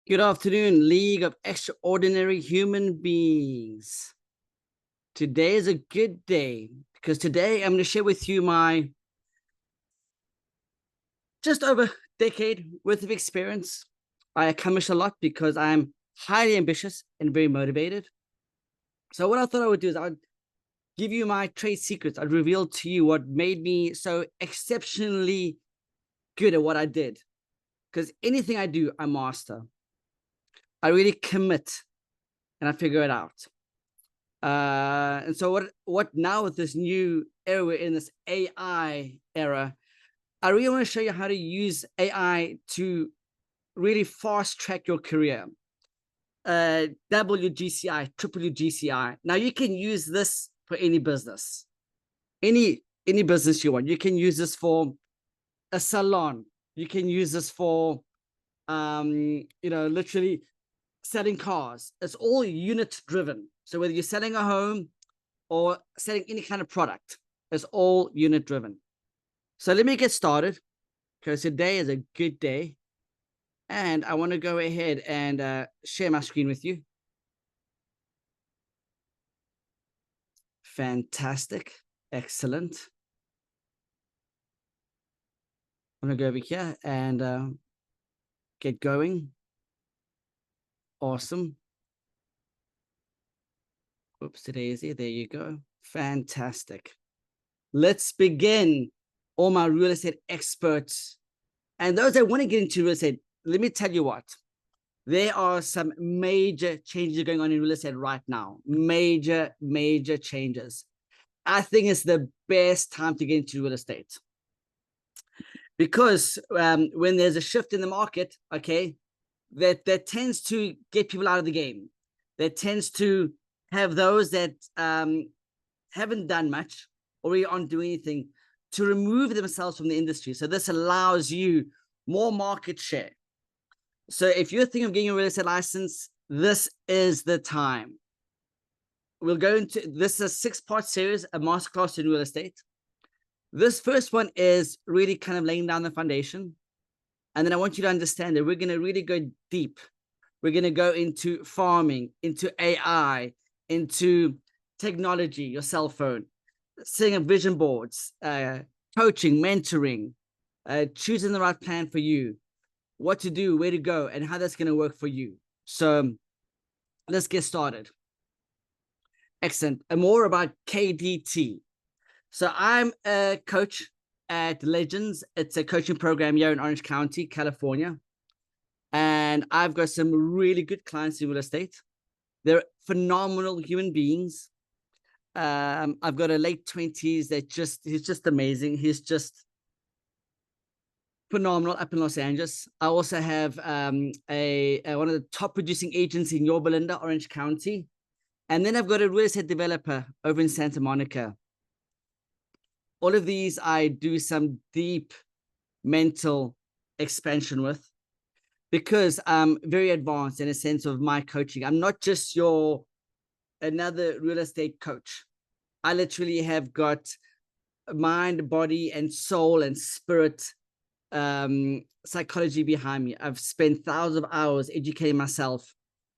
Good afternoon, League of Extraordinary Human Beings. Today is a good day because today I'm going to share with you my just over decade worth of experience. I accomplish a lot because I'm highly ambitious and very motivated. So what I thought I would do is I'd give you my trade secrets. I'd reveal to you what made me so exceptionally good at what I did. Because anything I do, I master. I really commit and I figure it out. And so what now with this new era, we're in this AI era, I really want to show you how to use AI to really fast track your career. WGCI, triple GCI. Now you can use this for any business, any business you want. You can use this for a salon. You can use this for literally selling cars. It's all unit driven. So whether you're selling a home or selling any kind of product, it's all unit driven. So let me get started because today is a good day. And I want to go ahead and share my screen with you. Fantastic. Excellent. I'm going to go over here and get going. Awesome. Oops, daisy. There you go. Fantastic. Let's begin. All my real estate experts and those that want to get into real estate, let me tell you what. There are some major changes going on in real estate right now. Major changes. I think it's the best time to get into real estate. Because when there's a shift in the market, okay, that tends to get people out of the game. That tends to have those that haven't done much or really aren't doing anything to remove themselves from the industry. So this allows you more market share. So if you're thinking of getting a real estate license, this is the time. We'll go into this is a 6-part series, a masterclass in real estate. This first one is really kind of laying down the foundation. And then I want you to understand that we're going to really go deep. We're going to go into farming, into AI, into technology, your cell phone, setting up vision boards, coaching, mentoring, choosing the right plan for you, what to do, where to go, and how that's going to work for you. So let's get started. Excellent. And more about KDT. So I'm a coach at Legends. It's a coaching program here in Orange County, California. And I've got some really good clients in real estate. They're phenomenal human beings. I've got a late 20s that he's just amazing. He's just phenomenal up in Los Angeles. I also have one of the top producing agents in Yorba Linda, Orange County. And then I've got a real estate developer over in Santa Monica. All of these I do some deep mental expansion with because I'm very advanced in a sense of my coaching. I'm not just another real estate coach. I literally have got mind, body, and soul and spirit psychology behind me. I've spent thousands of hours educating myself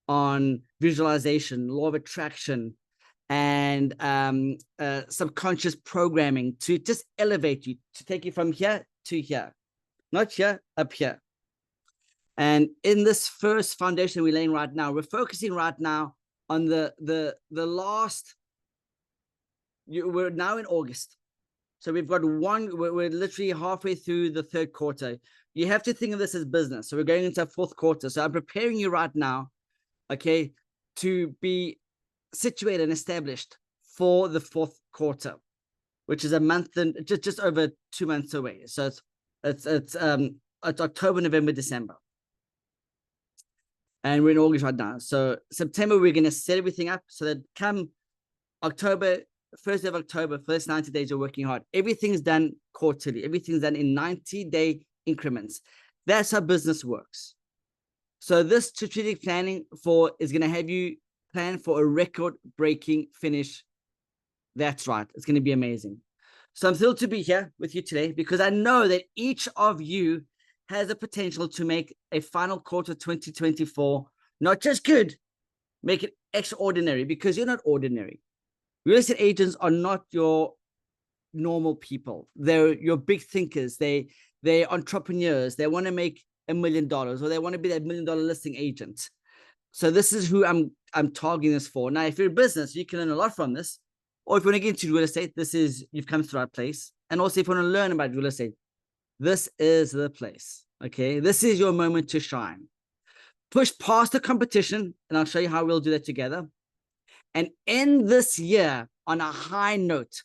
on visualization, law of attraction, and subconscious programming to just elevate you, to take you from here to here, not here, up here. And in this first foundation we're laying right now, we're focusing right now on the last. We're now in August. So we've got we're literally halfway through the third quarter. You have to think of this as business. So we're going into our fourth quarter. So I'm preparing you right now, okay, to be situated and established for the fourth quarter, which is a month and just over 2 months away. So it's October, November, December. And we're in August right now. So September, we're going to set everything up so that come October, 1st of October, first 90 days, you're working hard. Everything's done quarterly. Everything's done in 90-day increments. That's how business works. So this strategic planning is going to have you plan for a record-breaking finish. That's right. It's going to be amazing. So I'm thrilled to be here with you today because I know that each of you has the potential to make a final quarter 2024 not just good, make it extraordinary, because you're not ordinary. Real estate agents are not your normal people. They're your big thinkers. They're entrepreneurs. They want to make $1 million, or they want to be that $1 million listing agent. So this is who I'm targeting this for. Now, if you're a business, you can learn a lot from this. Or if you want to get into real estate, you've come to the right place. And also, if you want to learn about real estate, this is the place. Okay, this is your moment to shine. Push past the competition, and I'll show you how we'll do that together. And end this year on a high note,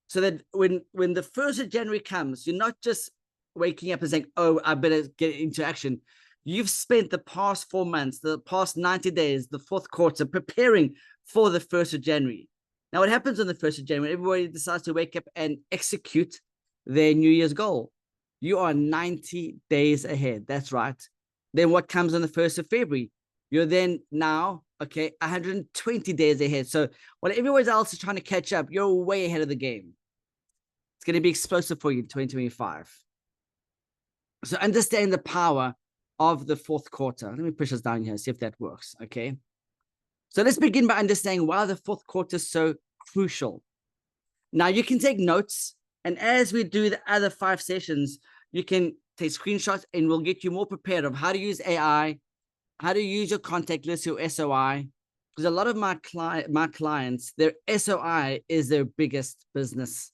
so that when the 1st of January comes, you're not just waking up and saying, oh, I better get into action. You've spent the past 4 months, the past 90 days, the 4th quarter, preparing for the 1st of January. Now, what happens on the 1st of January? Everybody decides to wake up and execute their New Year's goal. You are 90 days ahead. That's right. Then what comes on the 1st of February? You're then now, 120 days ahead. So while everyone else is trying to catch up, you're way ahead of the game. It's going to be explosive for you in 2025. So understand the power of the 4th quarter. Let me push this down here, see if that works, okay? So let's begin by understanding why the 4th quarter is so crucial. Now, you can take notes, and as we do the other 5 sessions, you can take screenshots, and we'll get you more prepared of how to use AI, how to use your contact list, your SOI, because a lot of my clients, their SOI is their biggest business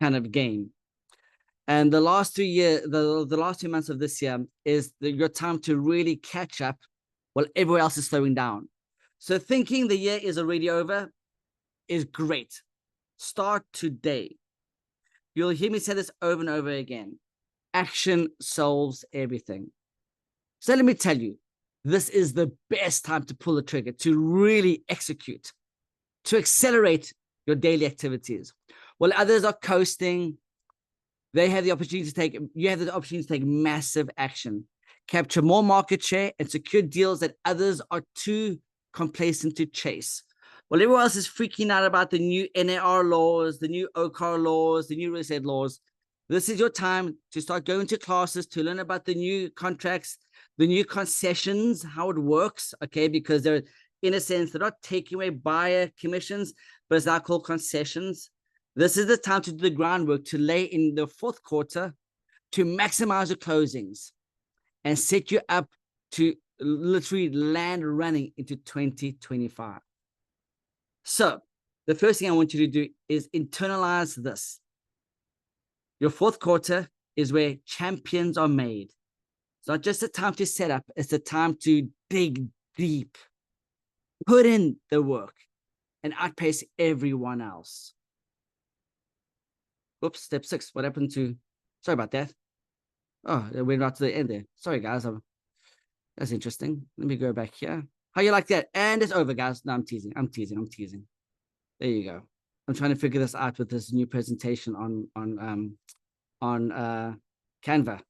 kind of game. And the last 2 years, the last 2 months of this year is your time to really catch up while everyone else is slowing down. So thinking the year is already over is great. Start today. You'll hear me say this over and over again. Action solves everything. So let me tell you, this is the best time to pull the trigger, to really execute, to accelerate your daily activities. While others are coasting, you have the opportunity to take massive action, capture more market share, and secure deals that others are too complacent to chase. While everyone else is freaking out about the new NAR laws, the new OCAR laws, the new real estate laws, this is your time to start going to classes, to learn about the new contracts, the new concessions, how it works, okay? Because they're, in a sense, they're not taking away buyer commissions, but it's now called concessions. This is the time to do the groundwork, to lay in the 4th quarter, to maximize your closings and set you up to literally land running into 2025. So the first thing I want you to do is internalize this. Your 4th quarter is where champions are made. It's not just a time to set up, it's a time to dig deep, put in the work, and outpace everyone else. Oops, step 6. What happened to, sorry about that. Oh, it went right to the end there. Sorry, guys. That's interesting. Let me go back here. How you like that? And it's over, guys. No, I'm teasing. There you go. I'm trying to figure this out with this new presentation on Canva.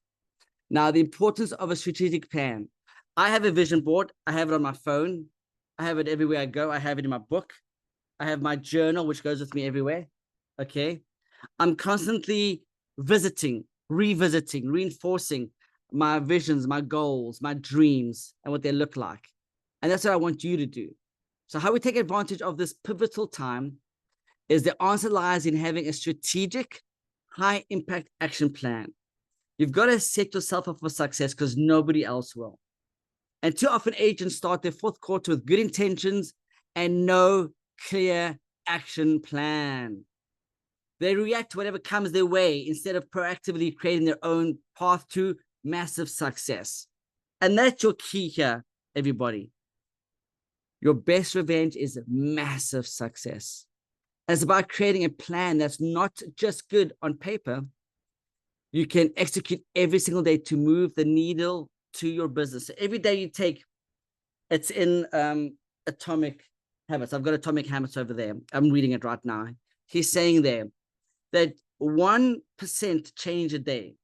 Now, the importance of a strategic plan. I have a vision board. I have it on my phone. I have it everywhere I go. I have it in my book. I have my journal, which goes with me everywhere. Okay. I'm constantly visiting, revisiting, reinforcing my visions, my goals, my dreams, and what they look like. And that's what I want you to do. So how we take advantage of this pivotal time is the answer lies in having a strategic, high-impact action plan. You've got to set yourself up for success because nobody else will. And too often agents start their 4th quarter with good intentions and no clear action plan. They react to whatever comes their way instead of proactively creating their own path to massive success. And that's your key here, everybody. Your best revenge is massive success. And it's about creating a plan that's not just good on paper. You can execute every single day to move the needle to your business. So every day you take, it's in Atomic Habits. I've got Atomic Habits over there. I'm reading it right now. He's saying there that 1% change a day.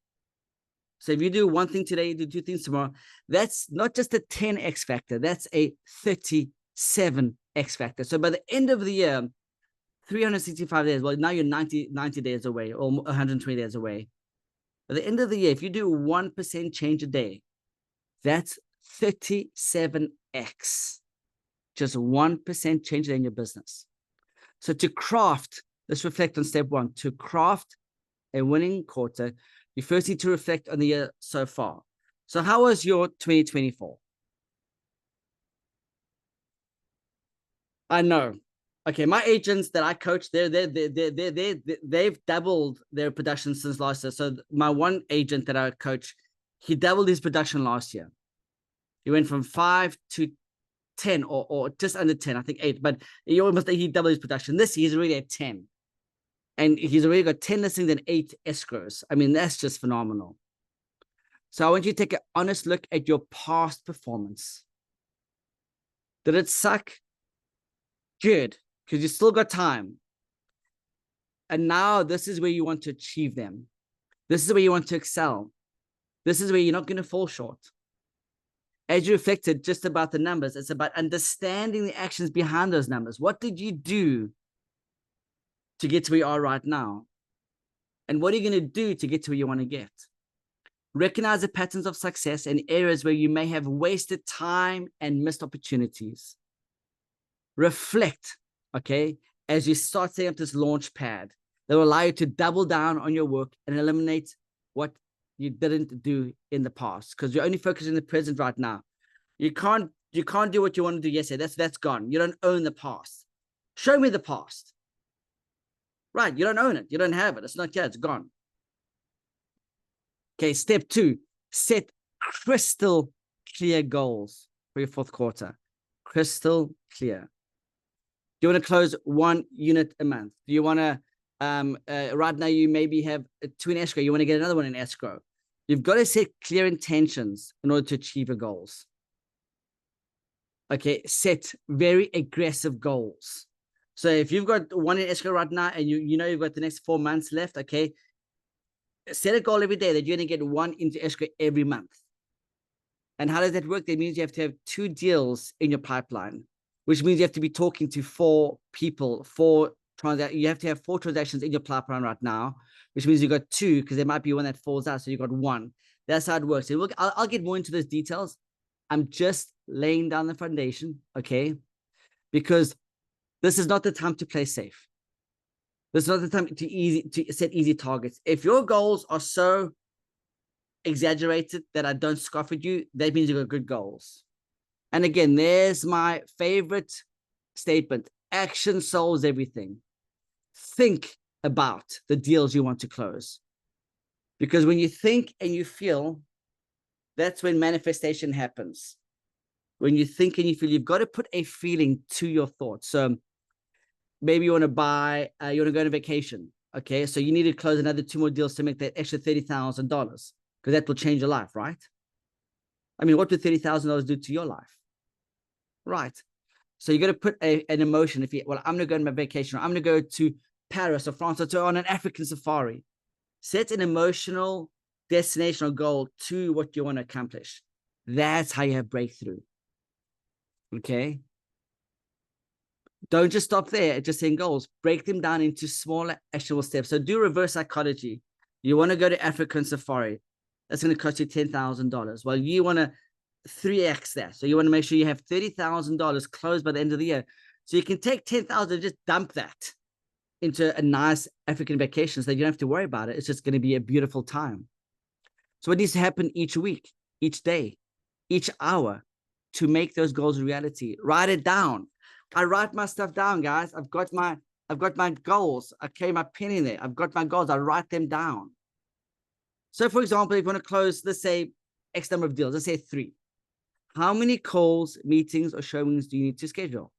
So if you do one thing today, you do 2 things tomorrow, that's not just a 10x factor, that's a 37x factor. So by the end of the year, 365 days, well, now you're 90 days away or 120 days away. At the end of the year, if you do 1% change a day, that's 37x. Just 1% change in your business. So to craft, let's reflect on step one. To craft a winning quarter, you first need to reflect on the year so far. So how was your 2024? I know. Okay, my agents that I coach, they've doubled their production since last year. So my one agent that I coach, he doubled his production last year. He went from 5 to 10 or just under 10, I think 8, but he doubled his production. This year he's already at 10. And he's already got 10 listings and 8 escrows. I mean, that's just phenomenal. So I want you to take an honest look at your past performance. Did it suck? Good, because you still got time. And now this is where you want to achieve them. This is where you want to excel. This is where you're not going to fall short. As you reflected just about the numbers, it's about understanding the actions behind those numbers. What did you do to get to where you are right now? And what are you going to do to get to where you want to get? Recognize the patterns of success and areas where you may have wasted time and missed opportunities. Reflect, okay, as you start setting up this launch pad that will allow you to double down on your work and eliminate what you didn't do in the past, because you're only focusing on the present right now. You can't do what you want to do yesterday. That's gone. You don't own the past. Show me the past. Right, you don't own it. You don't have it. It's not here. It's gone. Okay, step 2, set crystal clear goals for your fourth quarter. Crystal clear. Do you want to close 1 unit a month? Do you want to, right now you maybe have 2 in escrow. You want to get another one in escrow. You've got to set clear intentions in order to achieve your goals. Okay, set very aggressive goals. So if you've got 1 in escrow right now and you know you've got the next 4 months left, okay, set a goal every day that you're going to get 1 into escrow every month. And how does that work? That means you have to have 2 deals in your pipeline, which means you have to be talking to 4 people, you have to have 4 transactions in your pipeline right now, which means you got 2 because there might be one that falls out. So you got 1. That's how it works. So I'll get more into those details. I'm just laying down the foundation, okay? Because this is not the time to play safe. This is not the time to set easy targets. If your goals are so exaggerated that I don't scoff at you, that means you got good goals. And again, there's my favorite statement. Action solves everything. Think about the deals you want to close. Because when you think and you feel, that's when manifestation happens. When you think and you feel, you've got to put a feeling to your thoughts. So maybe you want to you want to go on a vacation. Okay, so you need to close another 2 more deals to make that extra $30,000 because that will change your life, right? I mean, what would $30,000 do to your life? Right. So you got to put an emotion. I'm going to go on my vacation, or I'm going to go to Paris or France or on an African safari. Set an emotional destination or goal to what you want to accomplish. That's how you have breakthrough. Okay. Don't just stop there at just saying goals. Break them down into smaller, actionable steps. So do reverse psychology. You want to go to African safari. That's going to cost you $10,000. Well, you want to 3x that. So you want to make sure you have $30,000 closed by the end of the year. So you can take 10,000 and just dump that into a nice African vacation so that you don't have to worry about it. It's just going to be a beautiful time. So what needs to happen each week, each day, each hour to make those goals a reality? Write it down. I write my stuff down, guys. I've got my goals. I carry my pen in there. I've got my goals. I write them down. So for example, if you want to close, let's say X number of deals, let's say 3. How many calls, meetings, or showings do you need to schedule?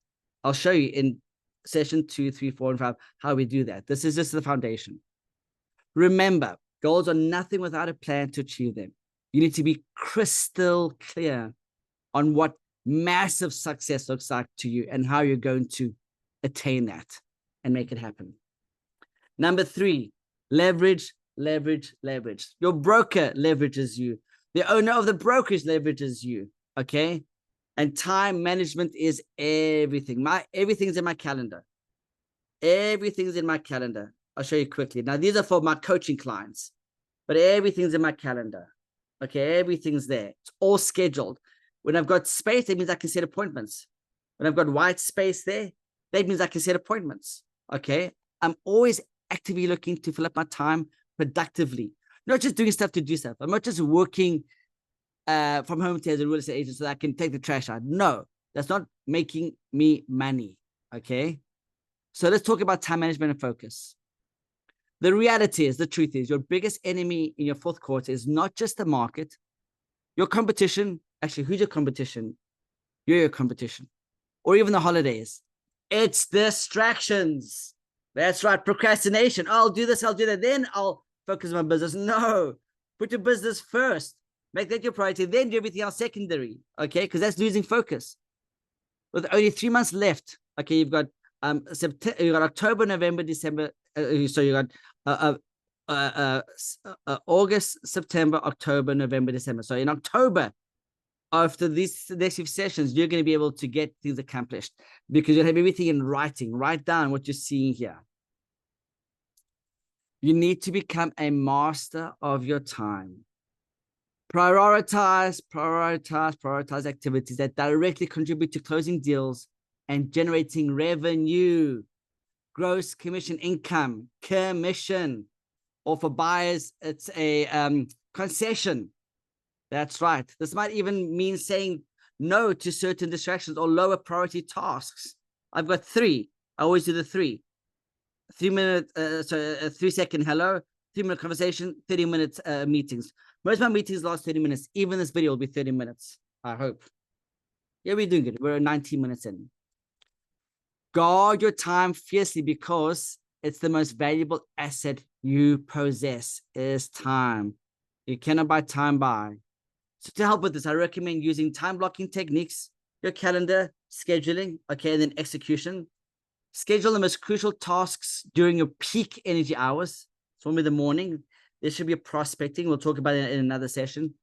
I'll show you in session 2, 3, 4, and 5 how we do that. This is just the foundation. Remember, goals are nothing without a plan to achieve them. You need to be crystal clear on what massive success looks like to you and how you're going to attain that and make it happen. Number 3, leverage, leverage, leverage. Your broker leverages you. The owner of the brokerage leverages you. Okay. And time management is everything. Everything's in my calendar. Everything's in my calendar. I'll show you quickly. Now, these are for my coaching clients. but everything's in my calendar. Okay, everything's there. It's all scheduled. When I've got space, that means I can set appointments. When I've got white space there, that means I can set appointments. Okay, I'm always actively looking to fill up my time productively, not just doing stuff to do stuff. I'm not just working from home as a real estate agent so that I can take the trash out. No, that's not making me money. Okay, so let's talk about time management and focus. The reality is, the truth is, your biggest enemy in your fourth quarter is not just the market, your competition. Actually, who's your competition? You're your competition. Or even the holidays. It's distractions. That's right. Procrastination. I'll do this, I'll do that. Then I'll focus on my business. No, put your business first. Make that your priority. Then do everything else secondary. Okay, because that's losing focus. With only 3 months left. Okay, you've got September, you got October, November, December. So you got August, September, October, November, December. So in October, after these next few sessions, you're going to be able to get things accomplished because you'll have everything in writing. Write down what you're seeing here. You need to become a master of your time. Prioritize activities that directly contribute to closing deals and generating revenue, gross commission income, commission, or for buyers, it's a concession. That's right. This might even mean saying no to certain distractions or lower priority tasks. I've got 3. I always do the 3. 3 minute, 3 second hello, 3 minute conversation, 30 minutes meetings. Most of my meetings last 30 minutes. Even this video will be 30 minutes, I hope. Yeah, we're doing good. We're 19 minutes in. Guard your time fiercely because it's the most valuable asset you possess is time. You cannot buy time by. So to help with this, I recommend using time blocking techniques, your calendar, scheduling, okay, and then execution. Schedule the most crucial tasks during your peak energy hours. So in the morning, there should be a prospecting. We'll talk about it in another session.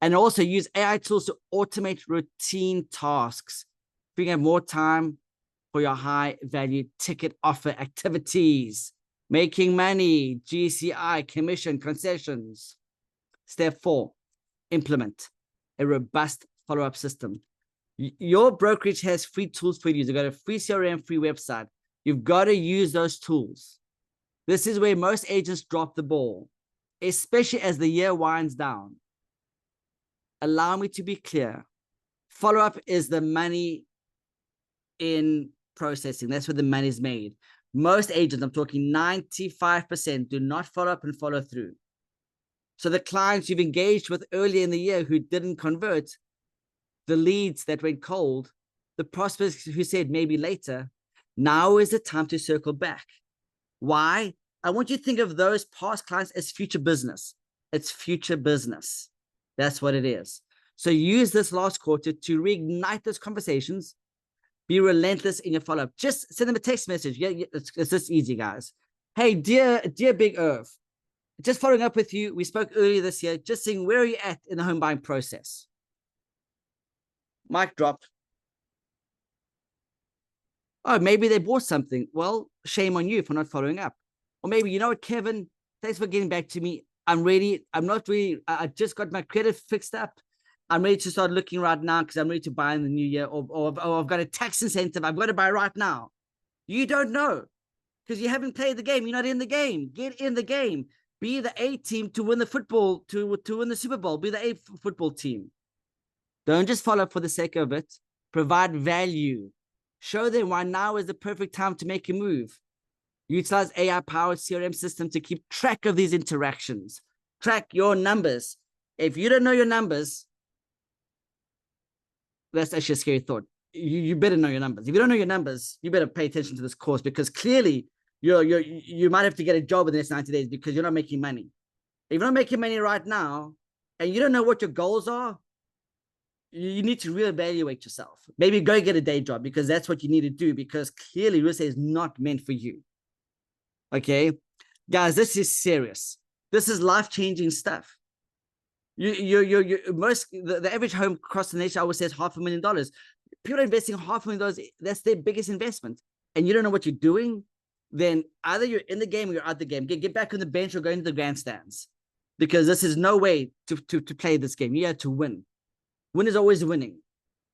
And also use AI tools to automate routine tasks. You can have more time for your high value ticket offer activities, making money, GCI, commission, concessions. Step 4, implement a robust follow-up system. Your brokerage has free tools for you. They've got a free CRM, free website. You've got to use those tools. This is where most agents drop the ball, especially as the year winds down. Allow me to be clear. Follow-up is the money in processing. That's where the money is made. Most agents, I'm talking 95%, do not follow up and follow through. So the clients you've engaged with earlier in the year who didn't convert, the leads that went cold, the prospects who said maybe later, now is the time to circle back. Why? I want you to think of those past clients as future business. It's future business. That's what it is. So use this last quarter to reignite those conversations. Be relentless in your follow-up. Just send them a text message. Yeah, it's just easy, guys. Hey, dear Big Irv, just following up with you. We spoke earlier this year, just seeing where are you at in the home buying process. Mic dropped. Oh, maybe they bought something. Well, shame on you for not following up. Or maybe, you know what, Kevin, thanks for getting back to me. I just got my credit fixed up. I'm ready to start looking right now because I'm ready to buy in the new year, or I've got a tax incentive. I've got to buy right now. You don't know because you haven't played the game. You're not in the game. Get in the game. Be the A team to win the football, to win the Super Bowl. Be the A football team. Don't just follow up for the sake of it. Provide value. Show them why now is the perfect time to make a move. Utilize AI-powered CRM system to keep track of these interactions. Track your numbers. If you don't know your numbers, that's actually a scary thought. You better know your numbers. If you don't know your numbers, you better pay attention to this course because clearly you might have to get a job in the next 90 days because you're not making money. If you're not making money right now and you don't know what your goals are, you need to reevaluate yourself. Maybe go get a day job because that's what you need to do because clearly real estate is not meant for you. Okay, guys, this is serious. This is life-changing stuff. The average home across the nation, I would say, is $500,000. People are investing $500,000. That's their biggest investment. And you don't know what you're doing, then either you're in the game or you're out the game. Get back on the bench or go into the grandstands. because this is no way to play this game. You have to win. Win is always winning.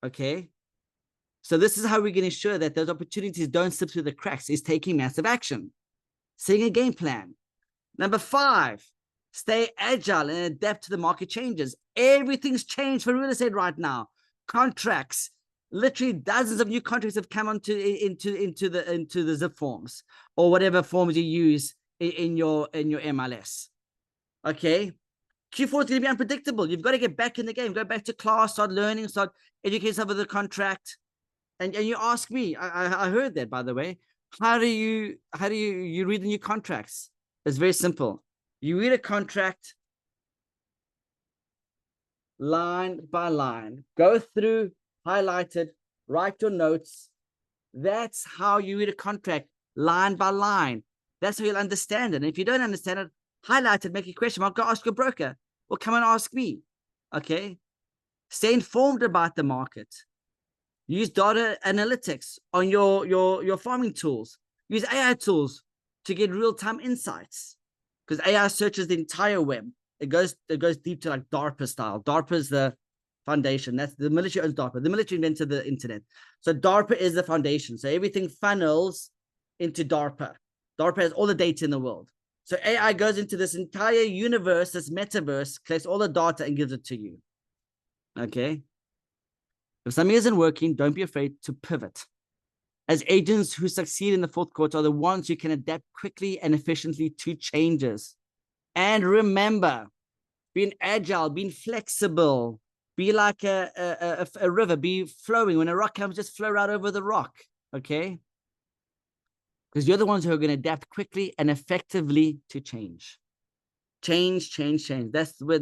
Okay. So this is how we can ensure that those opportunities don't slip through the cracks, is taking massive action, setting a game plan. Number 5, stay agile and adapt to the market changes. Everything's changed for real estate right now. Contracts, literally dozens of new contracts have come into the zip forms or whatever forms you use in your MLS. Okay. Q4 is going to be unpredictable. You've got to get back in the game, go back to class, start learning, start educating yourself with the contract. And you ask me, I heard that, by the way, how do you read the new contracts? It's very simple. You read a contract line by line, go through, highlight it, write your notes. That's how you read a contract line by line. That's how you'll understand it. And if you don't understand it, highlight it, make a question mark, go ask your broker, or come and ask me. Okay. Stay informed about the market. Use data analytics on your farming tools. Use AI tools to get real-time insights, because AI searches the entire web. It goes deep to like DARPA style. DARPA is the foundation. That's the military owns DARPA. The military invented the internet. So DARPA is the foundation. So everything funnels into DARPA. DARPA has all the data in the world. So AI goes into this entire universe, this metaverse, collects all the data and gives it to you. Okay. If something isn't working, don't be afraid to pivot. As agents who succeed in the fourth quarter are the ones who can adapt quickly and efficiently to changes. And remember, being agile, being flexible, be like a river, be flowing. When a rock comes, just flow right over the rock, okay? Because you're the ones who are going to adapt quickly and effectively to change. Change. That's where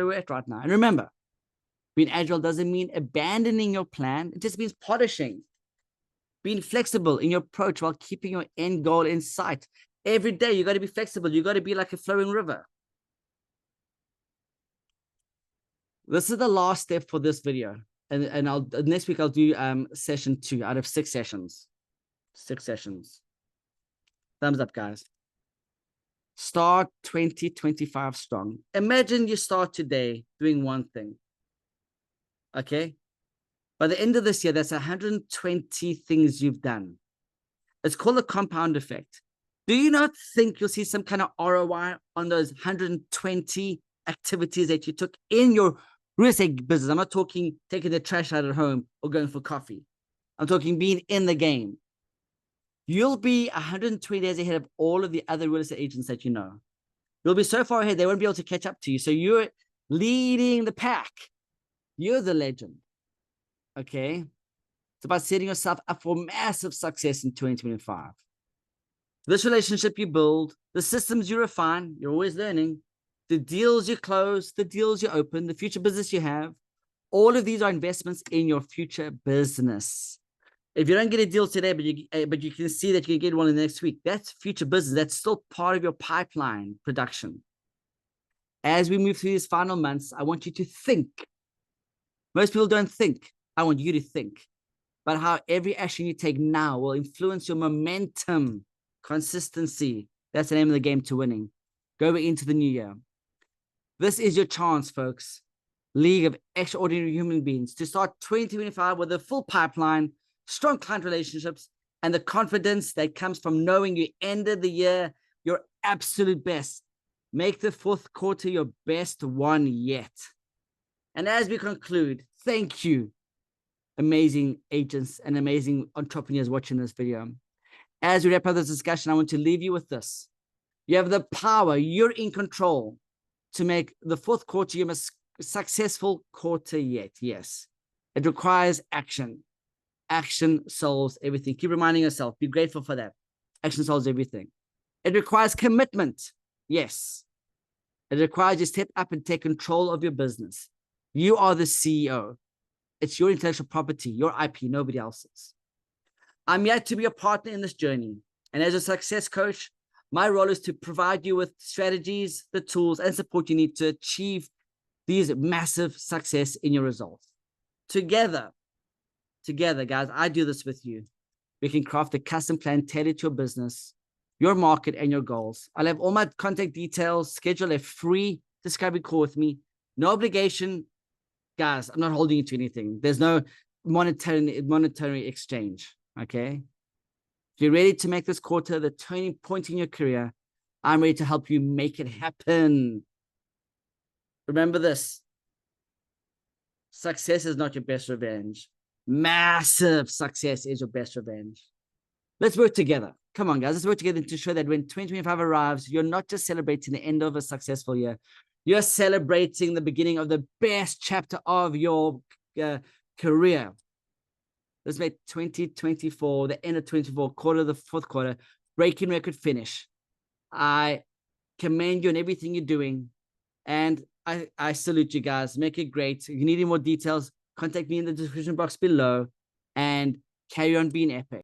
we're at right now. And remember, being agile doesn't mean abandoning your plan. It just means polishing. Being flexible in your approach while keeping your end goal in sight. Every day, you got to be flexible. You got to be like a flowing river. This is the last step for this video. And next week, I'll do session 2 out of 6 sessions. 6 sessions. Thumbs up, guys. Start 2025 strong. Imagine you start today doing one thing. Okay? By the end of this year, that's 120 things you've done. It's called the compound effect. Do you not think you'll see some kind of ROI on those 120 activities that you took in your real estate business? I'm not talking taking the trash out at home or going for coffee. I'm talking being in the game. You'll be 120 days ahead of all of the other real estate agents that you know. You'll be so far ahead, they won't be able to catch up to you. So you're leading the pack. You're the legend. Okay? It's about setting yourself up for massive success in 2025. This relationship you build, the systems you refine, you're always learning, the deals you close, the deals you open, the future business you have, all of these are investments in your future business. If you don't get a deal today, but you can see that you can get one in the next week, that's future business. That's still part of your pipeline production. As we move through these final months, I want you to think. Most people don't think. I want you to think about how every action you take now will influence your momentum, consistency. That's the name of the game to winning. Going into the new year. This is your chance, folks. League of extraordinary human beings to start 2025 with a full pipeline, strong client relationships, and the confidence that comes from knowing you ended the year your absolute best. Make the fourth quarter your best one yet. And as we conclude, thank you, amazing agents and amazing entrepreneurs watching this video. As we wrap up this discussion, I want to leave you with this. You have the power, you're in control to make the fourth quarter your most successful quarter yet. Yes, it requires action. Action solves everything. Keep reminding yourself, be grateful for that. Action solves everything. It requires commitment. Yes. It requires you to step up and take control of your business. You are the CEO. It's your intellectual property, your IP, nobody else's. I'm here to be a partner in this journey. And as a success coach, my role is to provide you with strategies, the tools, and support you need to achieve these massive success in your results. Together, guys, I do this with you. We can craft a custom plan tailored to your business, your market, and your goals. I'll have all my contact details, schedule a free discovery call with me. No obligation. Guys, I'm not holding you to anything. There's no monetary exchange, okay? If you're ready to make this quarter the turning point in your career, I'm ready to help you make it happen. Remember this. Success is not your best revenge. Massive success is your best revenge. Let's work together. Come on, guys. Let's work together to show that when 2025 arrives, you're not just celebrating the end of a successful year. You're celebrating the beginning of the best chapter of your career. Let's make 2024, the end of 24, quarter, the fourth quarter, breaking record finish. I commend you on everything you're doing. And I salute you guys. Make it great. If you need any more details, contact me in the description box below and carry on being epic.